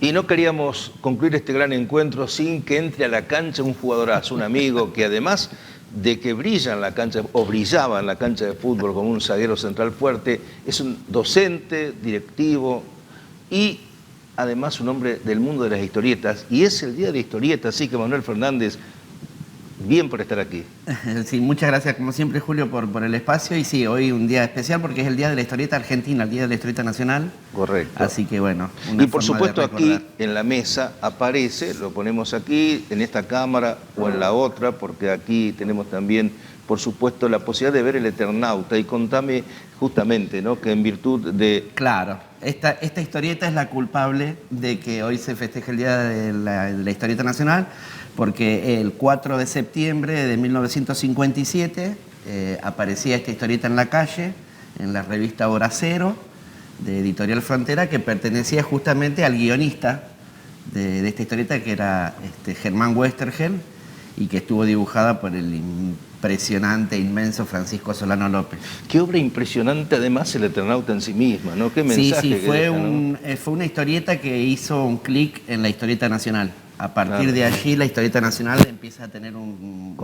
Y no queríamos concluir este gran encuentro sin que entre a la cancha un jugadorazo, un amigo que además de que brilla en la cancha, o brillaba en la cancha de fútbol como un zaguero central fuerte, es un docente, directivo y además un hombre del mundo de las historietas. Y es el día de la historieta, así que Manuel Fernández, bien por estar aquí. Sí, muchas gracias como siempre, Julio, por el espacio. Y sí, hoy un día especial porque es el Día de la Historieta Argentina, el Día de la Historieta Nacional. Correcto. Así que bueno, y por supuesto aquí en la mesa aparece, lo ponemos aquí, en esta cámara o en la otra, porque aquí tenemos también, por supuesto, la posibilidad de ver el Eternauta. Y contame justamente, ¿no?, que en virtud de... Claro, esta historieta es la culpable de que hoy se festeje el Día de la Historieta Nacional, porque el 4 de septiembre de 1957 aparecía esta historieta en la calle, en la revista Hora Cero, de Editorial Frontera, que pertenecía justamente al guionista de esta historieta, que era Germán Westergel, y que estuvo dibujada por el impresionante, inmenso Francisco Solano López. Qué obra impresionante además el Eternauta en sí misma, ¿no? Qué mensaje. Sí, fue una historieta que hizo un clic en la historieta nacional. A partir de allí la historieta nacional empieza a tener un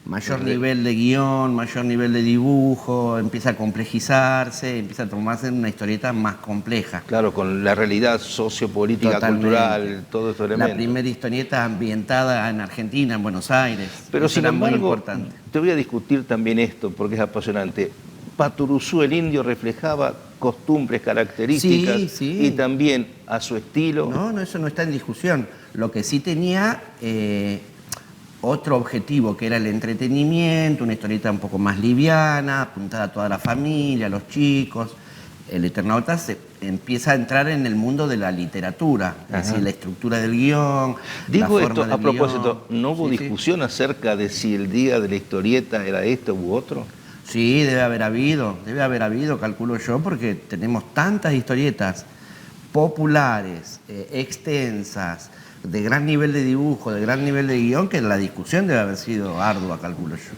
mayor nivel de guión, mayor nivel de dibujo, empieza a complejizarse, empieza a transformarse en una historieta más compleja. Claro, con la realidad sociopolítica, cultural, todo estos elementos. La primera historieta ambientada en Argentina, en Buenos Aires. Pero sin embargo, muy importante. Te voy a discutir también esto, porque es apasionante. Paturuzú, el indio, reflejaba costumbres, características y también a su estilo. No, eso no está en discusión. Lo que sí tenía otro objetivo, que era el entretenimiento, una historieta un poco más liviana, apuntada a toda la familia, a los chicos. El Eternauta se empieza a entrar en el mundo de la literatura, es decir, la estructura del guión. Digo esto a propósito, ¿no hubo discusión acerca de si el día de la historieta era esto u otro? Sí, debe haber habido, calculo yo, porque tenemos tantas historietas populares, extensas, de gran nivel de dibujo, de gran nivel de guión, que la discusión debe haber sido ardua, calculo yo.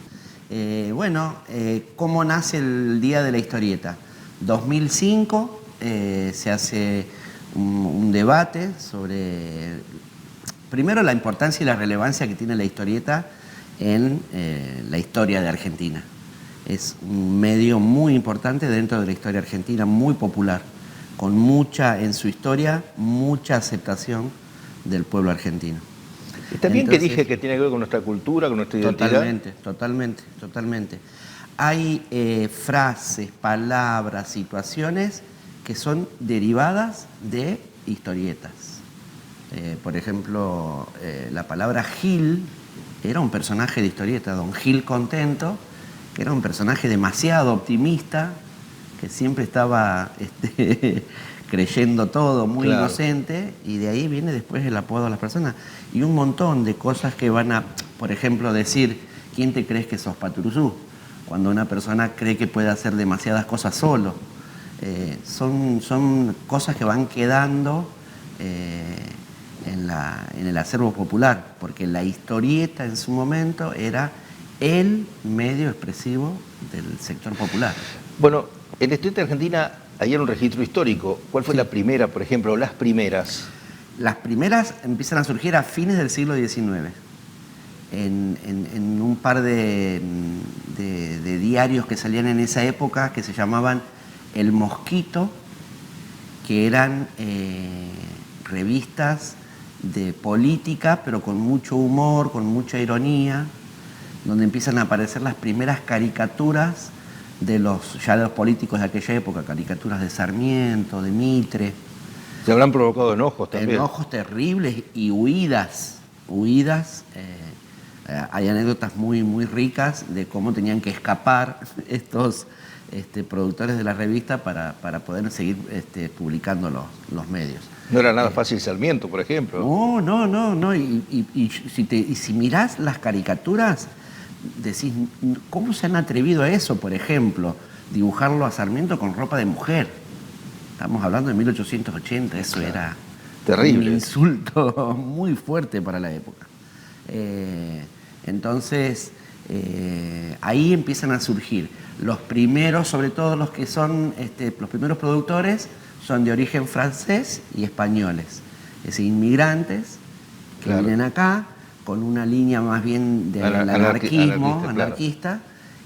¿Cómo nace el Día de la Historieta? 2005 se hace un debate sobre, primero, la importancia y la relevancia que tiene la historieta en la historia de Argentina. Es un medio muy importante dentro de la historia argentina, muy popular, con en su historia, mucha aceptación del pueblo argentino. ¿Está bien que dije que tiene que ver con nuestra cultura, con nuestra identidad? Totalmente. Hay frases, palabras, situaciones que son derivadas de historietas. Por ejemplo, la palabra Gil era un personaje de historieta, don Gil Contento, que era un personaje demasiado optimista, que siempre estaba creyendo todo, muy inocente, y de ahí viene después el apodo a las personas. Y un montón de cosas que van a, por ejemplo, decir, ¿quién te crees que sos, Paturuzú? Cuando una persona cree que puede hacer demasiadas cosas solo. Son cosas que van quedando en el acervo popular, porque la historieta en su momento era el medio expresivo del sector popular. Bueno, en la historieta argentina hay un registro histórico. ¿Cuál fue la primera, por ejemplo, o las primeras? Las primeras empiezan a surgir a fines del siglo XIX, en un par de diarios que salían en esa época, que se llamaban El Mosquito, que eran revistas de política, pero con mucho humor, con mucha ironía, donde empiezan a aparecer las primeras caricaturas de los políticos de aquella época, caricaturas de Sarmiento, de Mitre. Se habrán provocado enojos también. Enojos terribles y huidas. Hay anécdotas muy ricas de cómo tenían que escapar estos productores de la revista para poder seguir publicando los medios. No era nada fácil Sarmiento, por ejemplo. No. Y si mirás las caricaturas, decís, ¿cómo se han atrevido a eso? Por ejemplo, dibujarlo a Sarmiento con ropa de mujer. Estamos hablando de 1880, eso era terrible. Un insulto muy fuerte para la época. Entonces, ahí empiezan a surgir los primeros, sobre todo los que son los primeros productores, son de origen francés y españoles. es inmigrantes que Claro. vienen acá con una línea más bien de anarquista,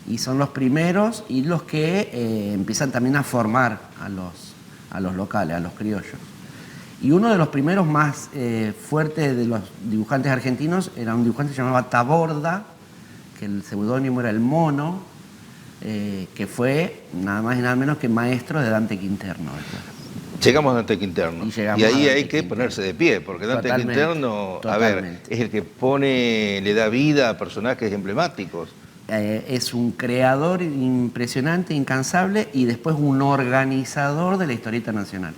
y son los primeros y los que empiezan también a formar a los locales, a los criollos. Y uno de los primeros más fuertes de los dibujantes argentinos era un dibujante que se llamaba Taborda, que el seudónimo era El Mono, que fue nada más y nada menos que maestro de Dante Quinterno. Llegamos a Dante Quinterno. Y llegamos Y ahí a Dante hay que Quinterno. ponerse de pie, porque Dante Totalmente, Quinterno, a ver, totalmente. es el que le da vida a personajes emblemáticos. Es un creador impresionante, incansable, y después un organizador de la historieta nacional.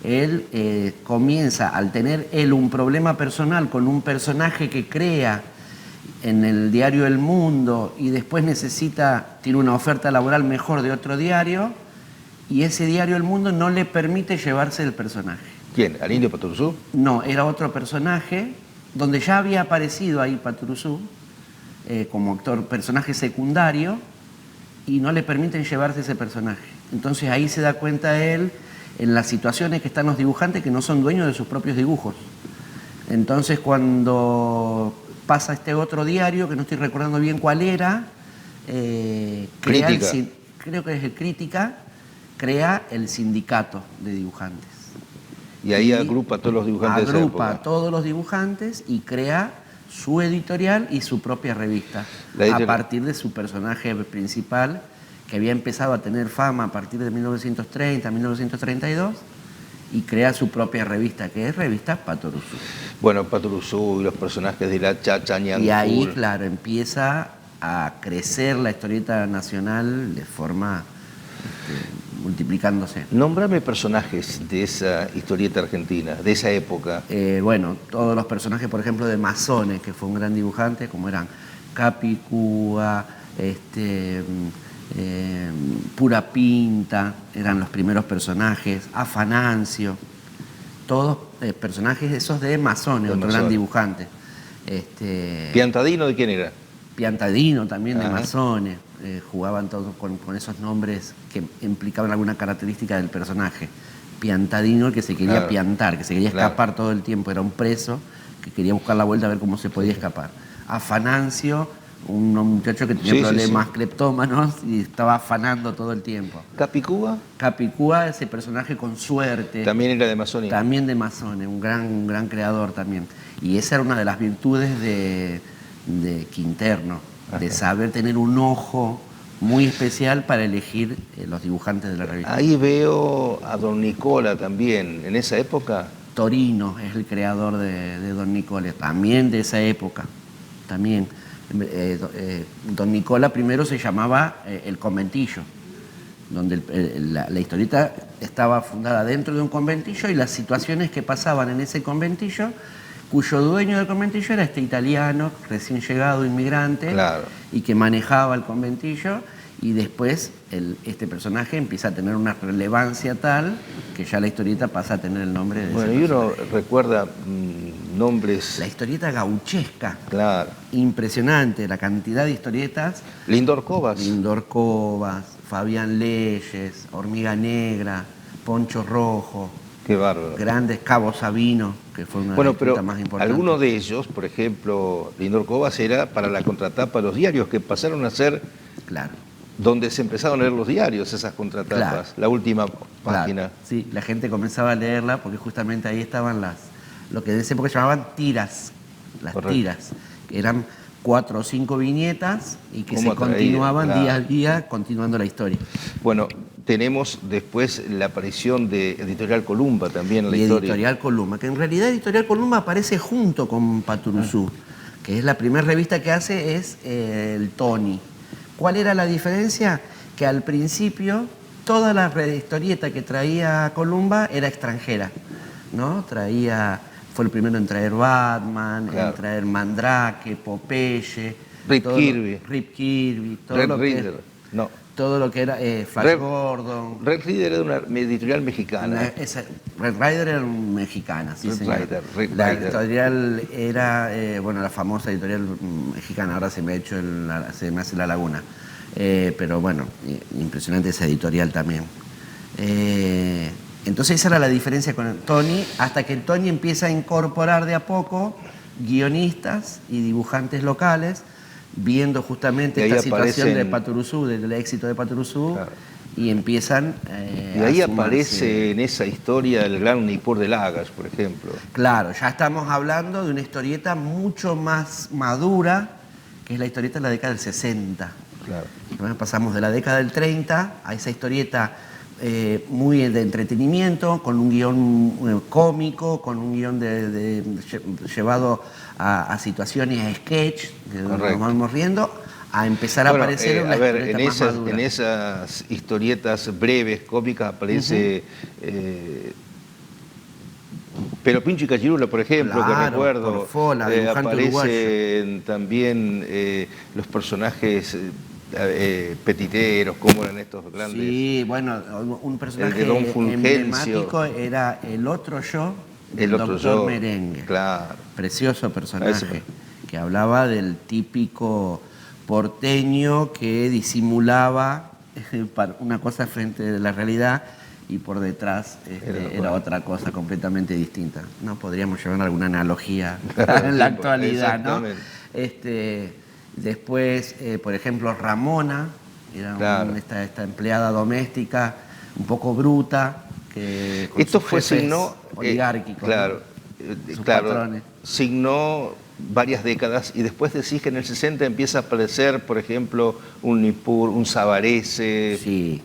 Él comienza, al tener él un problema personal con un personaje que crea en el diario El Mundo y después tiene una oferta laboral mejor de otro diario, y ese diario El Mundo no le permite llevarse el personaje. ¿Quién? ¿Al Indio Patoruzú? No, era otro personaje donde ya había aparecido ahí Patoruzú como personaje secundario, y no le permiten llevarse ese personaje. Entonces ahí se da cuenta él en las situaciones que están los dibujantes que no son dueños de sus propios dibujos. Entonces cuando pasa este otro diario, que no estoy recordando bien cuál era, creo que es el Crítica, crea el sindicato de dibujantes. Y ahí agrupa a todos los dibujantes de esa época. Agrupa a todos los dibujantes y crea su editorial y su propia revista, a partir de su personaje principal, que había empezado a tener fama a partir de 1930, 1932, y crea su propia revista, que es Revista Patoruzú. Bueno, Patoruzú y los personajes de la Chacha, Ñancul. Y ahí, claro, empieza a crecer la historieta nacional de forma multiplicándose. Nómbrame personajes de esa historieta argentina, de esa época. Bueno, todos los personajes, por ejemplo, de Mazones, que fue un gran dibujante, como eran Capicúa, Pura Pinta, eran los primeros personajes, Afanancio, todos personajes esos de Mazones, otro gran dibujante. ¿Piantadino de quién era? Piantadino también de Mazones. Jugaban todos con esos nombres que implicaban alguna característica del personaje. Piantadino, el que se quería piantar, que se quería escapar todo el tiempo, era un preso que quería buscar la vuelta a ver cómo se podía escapar. Afanancio, un muchacho que tenía problemas cleptómanos y estaba afanando todo el tiempo. ¿Capicúa? Capicúa, ese personaje con suerte. También era de Mazones. También de Mazones, un gran creador también. Y esa era una de las virtudes de Quinterno, de saber tener un ojo muy especial para elegir los dibujantes de la revista. Ahí veo a Don Nicola también, en esa época. Torino es el creador de Don Nicola, también de esa época. También. Don Nicola primero se llamaba El Conventillo, donde la historieta estaba fundada dentro de un conventillo, y las situaciones que pasaban en ese conventillo, cuyo dueño del conventillo era este italiano, recién llegado, inmigrante, y que manejaba el conventillo, y después este personaje empieza a tener una relevancia tal que ya la historieta pasa a tener el nombre de ese personaje. Y uno recuerda nombres... La historieta gauchesca. Claro. Impresionante, la cantidad de historietas. Lindor Covas. Lindor Covas, Fabián Leyes, Hormiga Negra, Poncho Rojo. Qué bárbaro. Grandes, Cabo Sabino, que fue una de las historietas más importantes. Algunos de ellos, por ejemplo, Lindor Covas era para la contratapa de los diarios, que pasaron a ser... Claro. Donde se empezaron a leer los diarios, esas contratapas, la última página. Sí, la gente comenzaba a leerla porque justamente ahí estaban lo que en esa época llamaban tiras, las tiras, que eran 4 o 5 viñetas y que se continuaban día a día, continuando la historia. Bueno, tenemos después la aparición de Editorial Columba también en la historia. Editorial Columba, que en realidad Editorial Columba aparece junto con Patoruzú, que es la primera revista que hace, es el Tony. ¿Cuál era la diferencia? Que al principio toda la historieta que traía Columba era extranjera, ¿no? Fue el primero en traer Batman, en traer Mandrake, Popeye, Rip Kirby, todo lo que era Flash Gordon. Red Rider era una editorial mexicana. Red Rider era mexicana, sí, señor. La editorial era, la famosa editorial mexicana, ahora se me hace la laguna. Pero bueno, impresionante esa editorial también. Entonces esa era la diferencia con el Tony, hasta que el Tony empieza a incorporar de a poco guionistas y dibujantes locales, viendo justamente esta situación de Patoruzú, del éxito de Patoruzú, claro. Y empiezan y ahí aparece en esa historia el gran Nippur de Lagash, por ejemplo. Claro, ya estamos hablando de una historieta mucho más madura, que es la historieta de la década del 60. Claro. Entonces pasamos de la década del 30 a esa historieta muy de entretenimiento, con un guión cómico, con un guión llevado a situaciones, a sketch, que nos vamos riendo, a empezar a aparecer en una historieta más madura. En esas historietas breves, cómicas, aparece Pero Pincho y Cachirula, por ejemplo, claro, que recuerdo, Porfola, aparecen también los personajes petiteros, como eran estos grandes. Sí, bueno, un personaje emblemático era el otro yo, el Doctor Merengue. Claro. Precioso personaje, que hablaba del típico porteño que disimulaba una cosa frente a la realidad y por detrás era otra cosa completamente distinta. No podríamos llevar alguna analogía en la actualidad, ¿no? Después, por ejemplo, Ramona, era esta empleada doméstica, un poco bruta, que con esto sus fue signó oligárquicos, claro, ¿no? Sus claro, patrones. Signó varias décadas y después decís que en el 60 empieza a aparecer, por ejemplo, un Nippur, un Savarese,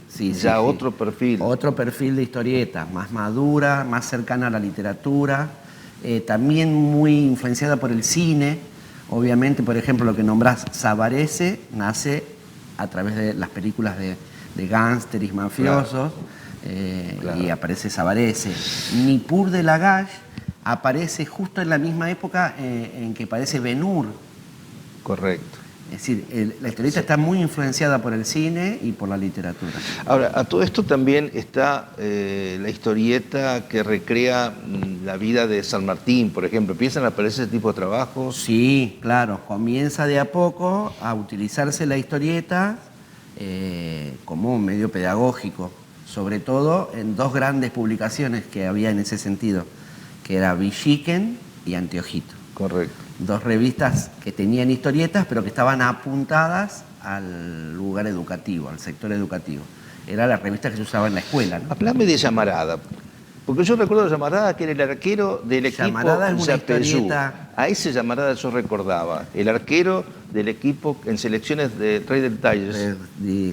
otro perfil. Otro perfil de historieta, más madura, más cercana a la literatura, también muy influenciada por el cine. Obviamente, por ejemplo, lo que nombrás, Savarese, nace a través de las películas de gángsteres mafiosos, y aparece Savarese. Nippur de Lagash aparece justo en la misma época en que aparece Ben-Hur. Correcto. Es decir, la historieta está muy influenciada por el cine y por la literatura. Ahora, a todo esto también está la historieta que recrea la vida de San Martín, por ejemplo. ¿Empiezan a aparecer ese tipo de trabajos? Sí, claro. Comienza de a poco a utilizarse la historieta como un medio pedagógico, sobre todo en dos grandes publicaciones que había en ese sentido, que era Villiquen y Anteojito. Correcto. Dos revistas que tenían historietas, pero que estaban apuntadas al lugar educativo, al sector educativo. Era la revista que se usaba en la escuela, ¿no? Hablame de Llamarada, porque yo recuerdo de Llamarada que era el arquero del equipo Llamarada es una historieta... A ese Llamarada yo recordaba, el arquero del equipo en selecciones de Trader Talles.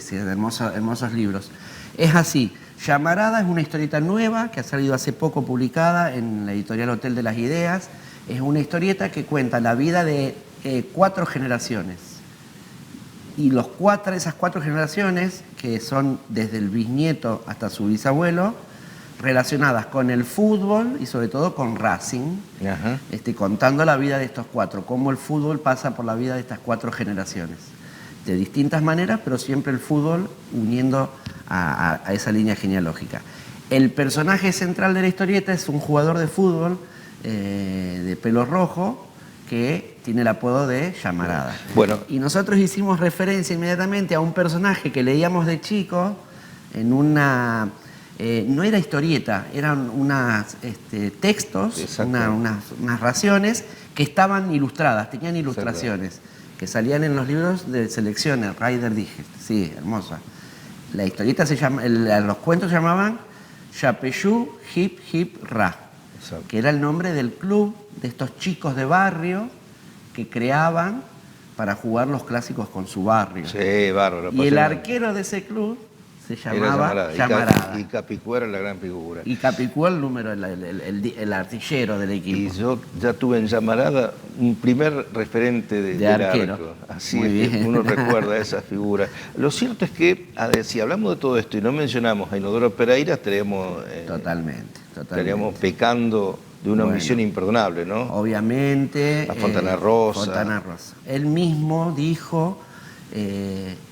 Sí, hermosos libros. Es así, Llamarada es una historieta nueva que ha salido hace poco publicada en la editorial Hotel de las Ideas. Es una historieta que cuenta la vida de 4 generaciones. Y esas 4 generaciones, que son desde el bisnieto hasta su bisabuelo, relacionadas con el fútbol y sobre todo con Racing, contando la vida de estos 4, cómo el fútbol pasa por la vida de estas 4 generaciones. De distintas maneras, pero siempre el fútbol uniendo a esa línea genealógica. El personaje central de la historieta es un jugador de fútbol de pelo rojo que tiene el apodo de Llamarada. Bueno. Y nosotros hicimos referencia inmediatamente a un personaje que leíamos de chico en una... no era historieta, eran unos textos, unas raciones que estaban ilustradas, tenían ilustraciones, que salían en los libros de selecciones, Ryder Digest. Sí, hermosa. La historieta los cuentos se llamaban Yapeyú Hip Hip Ra, que era el nombre del club de estos chicos de barrio que creaban para jugar los clásicos con su barrio. Sí, bárbaro. Y el arquero de ese club se llamaba Llamarada. Y Capicúa era la gran figura. Y Capicúa el número, el artillero del equipo. Y yo ya tuve en Llamarada un primer referente de arquero. Arco. Así es que uno recuerda esa figura. Lo cierto es que, si hablamos de todo esto y no mencionamos a Inodoro Pereira, estaríamos pecando de una omisión imperdonable, ¿no? Obviamente. A Fontana Rosa. Fontana Rosa. Él mismo dijo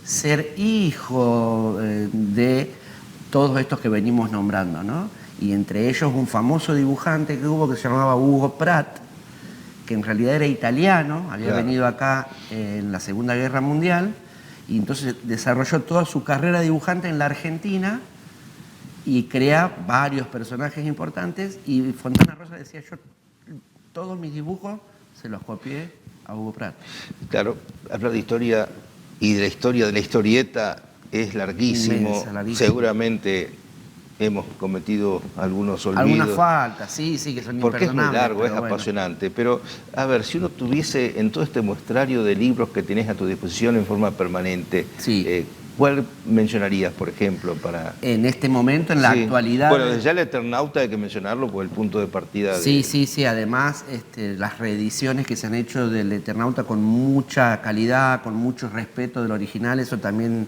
ser hijo de todos estos que venimos nombrando, ¿no? Y entre ellos un famoso dibujante que hubo que se llamaba Hugo Pratt, que en realidad era italiano, había venido acá en la Segunda Guerra Mundial, y entonces desarrolló toda su carrera dibujante en la Argentina, y crea varios personajes importantes, y Fontana Rosa decía, yo todos mis dibujos se los copié a Hugo Pratt. Claro, hablar de historia y de la historia de la historieta es larguísimo. Inmensa, larguísimo. Seguramente hemos cometido algunos olvidos. Algunas faltas, sí, que son porque es muy imperdonables. largo, es Bueno. apasionante. Pero, a ver, si uno tuviese en todo este muestrario de libros que tenés a tu disposición en forma permanente, Sí. ¿Cuál mencionarías, por ejemplo, para...? En este momento, en la actualidad... Bueno, desde ya el Eternauta hay que mencionarlo por el punto de partida de... Sí. Además, las reediciones que se han hecho del Eternauta con mucha calidad, con mucho respeto del original, eso también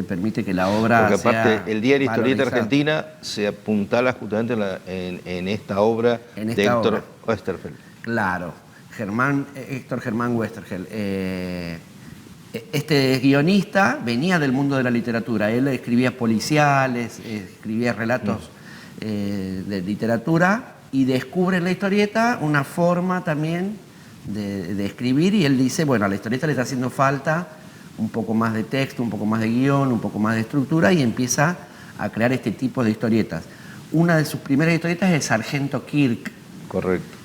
permite que la obra Porque aparte, sea el Día de la Historieta valorizada. Argentina se apuntala justamente en esta obra de Héctor Oesterheld. Claro, Héctor Germán Oesterheld. Este guionista venía del mundo de la literatura. Él escribía policiales, escribía relatos de literatura, y descubre en la historieta una forma también de escribir, y él dice, bueno, a la historieta le está haciendo falta un poco más de texto, un poco más de guión, un poco más de estructura, y empieza a crear este tipo de historietas. Una de sus primeras historietas es Sargento Kirk. Correcto.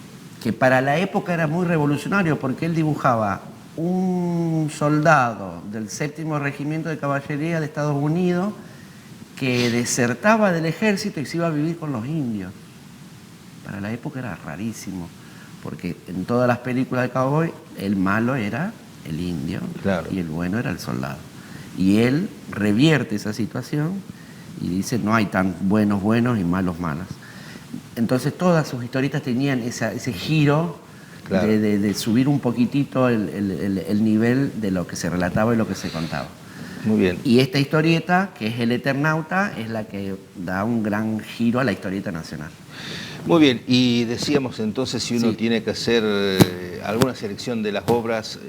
Que para la época era muy revolucionario, porque él dibujaba un soldado del 7º Regimiento de Caballería de Estados Unidos que desertaba del ejército y se iba a vivir con los indios. Para la época era rarísimo, porque en todas las películas de cowboy el malo era el indio, claro, y el bueno era el soldado. Y él revierte esa situación y dice, no hay tan buenos y malos malos. Entonces todas sus historietas tenían ese giro, claro, de subir un poquitito el nivel de lo que se relataba y lo que se contaba. Muy bien. Y esta historieta, que es El Eternauta, es la que da un gran giro a la historieta nacional. Muy bien, y decíamos entonces, si uno tiene que hacer alguna selección de las obras,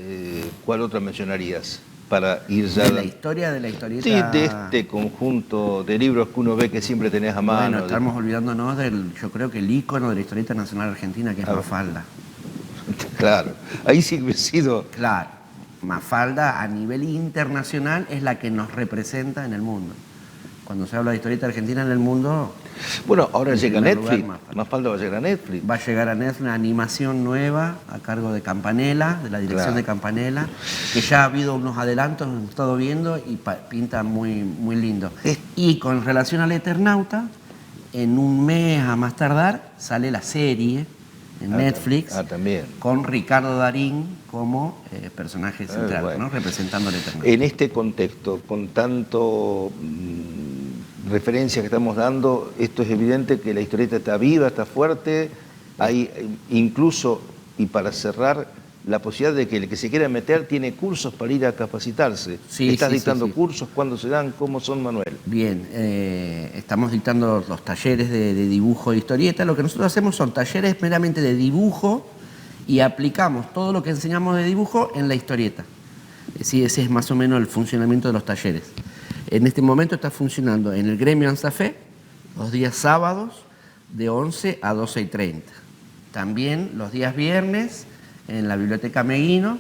¿cuál otra mencionarías? Para ir ya... ¿De la historia de la historieta? Sí, de este conjunto de libros que uno ve que siempre tenés a mano. Bueno, estamos olvidándonos yo creo que el ícono de la historieta nacional argentina, que es Mafalda. Claro, ahí sí que he sido... Claro, Mafalda a nivel internacional es la que nos representa en el mundo. Cuando se habla de historieta argentina en el mundo... Bueno, ahora llega Netflix, Mafalda va a llegar a Netflix. Va a llegar a Netflix una animación nueva a cargo de Campanella, de la dirección de Campanella, que ya ha habido unos adelantos, hemos estado viendo y pinta muy, muy lindo. Y con relación al Eternauta, en un mes a más tardar sale la serie en Netflix, también, con Ricardo Darín como personaje central, bueno, ¿no? Representando al Eternauta. En este contexto, con tanto referencias que estamos dando, esto es evidente que la historieta está viva, está fuerte, hay incluso, y para cerrar, la posibilidad de que el que se quiera meter tiene cursos para ir a capacitarse. ¿Estás dictando cursos? ¿Cuándo se dan? ¿Cómo son, Manuel? Bien, estamos dictando los talleres de dibujo de historieta. Lo que nosotros hacemos son talleres meramente de dibujo y aplicamos todo lo que enseñamos de dibujo en la historieta. Sí, ese es más o menos el funcionamiento de los talleres. En este momento está funcionando en el Gremio ANSAFE los días sábados de 11 a 12:30. También los días viernes en la Biblioteca Meguino,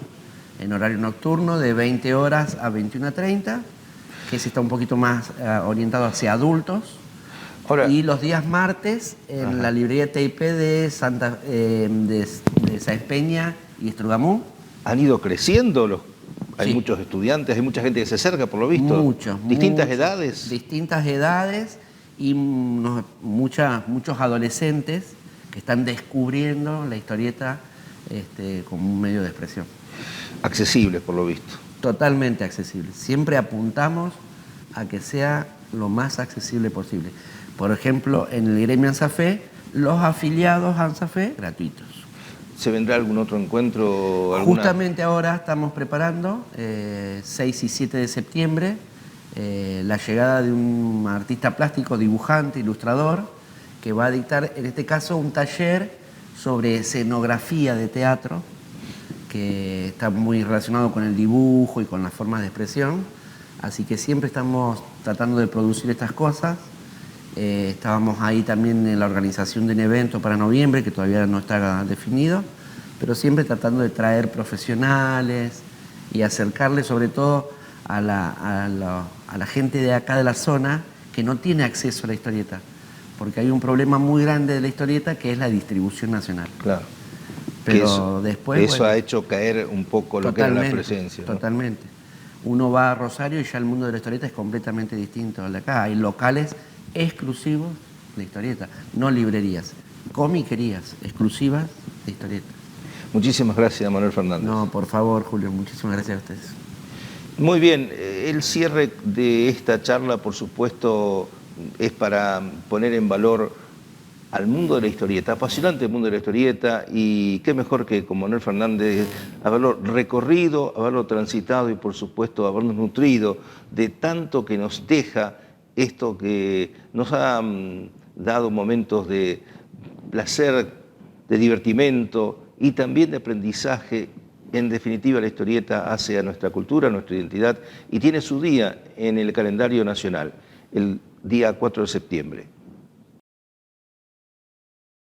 en horario nocturno de 20 horas a 21:30, que se está un poquito más orientado hacia adultos. Ahora, y los días martes en la librería TIP de Sáenz Peña y Estrugamú. ¿Han ido creciendo hay muchos estudiantes, hay mucha gente que se acerca, por lo visto? Muchos. ¿Distintas edades? Distintas edades y muchos adolescentes que están descubriendo la historieta como un medio de expresión. Accesibles, por lo visto. Totalmente accesible. Siempre apuntamos a que sea lo más accesible posible. Por ejemplo, en el Gremio ANSAFE, los afiliados a ANSAFE gratuitos. ¿Se vendrá algún otro encuentro? Justamente ahora estamos preparando, 6 y 7 de septiembre, la llegada de un artista plástico, dibujante, ilustrador, que va a dictar, en este caso, un taller sobre escenografía de teatro, que está muy relacionado con el dibujo y con las formas de expresión. Así que siempre estamos tratando de producir estas cosas. Estábamos ahí también en la organización de un evento para noviembre, que todavía no está definido, pero siempre tratando de traer profesionales y acercarles sobre todo a la gente de acá de la zona, que no tiene acceso a la historieta, porque hay un problema muy grande de la historieta que es la distribución nacional. Claro. Pero eso, después... Eso bueno, ha hecho caer un poco lo que era la presencia, ¿no? Totalmente. Uno va a Rosario y ya el mundo de la historieta es completamente distinto al de acá. Hay locales exclusivos de historieta, no librerías, comiquerías exclusivas de historieta. Muchísimas gracias, Manuel Fernández. No, por favor, Julio, muchísimas gracias a ustedes. Muy bien, el cierre de esta charla, por supuesto, es para poner en valor al mundo de la historieta, apasionante mundo de la historieta, y qué mejor que con Manuel Fernández haberlo recorrido, haberlo transitado y por supuesto habernos nutrido de tanto que nos deja esto que nos ha dado momentos de placer, de divertimento y también de aprendizaje. En definitiva, la historieta hace a nuestra cultura, a nuestra identidad, y tiene su día en el calendario nacional, el día 4 de septiembre.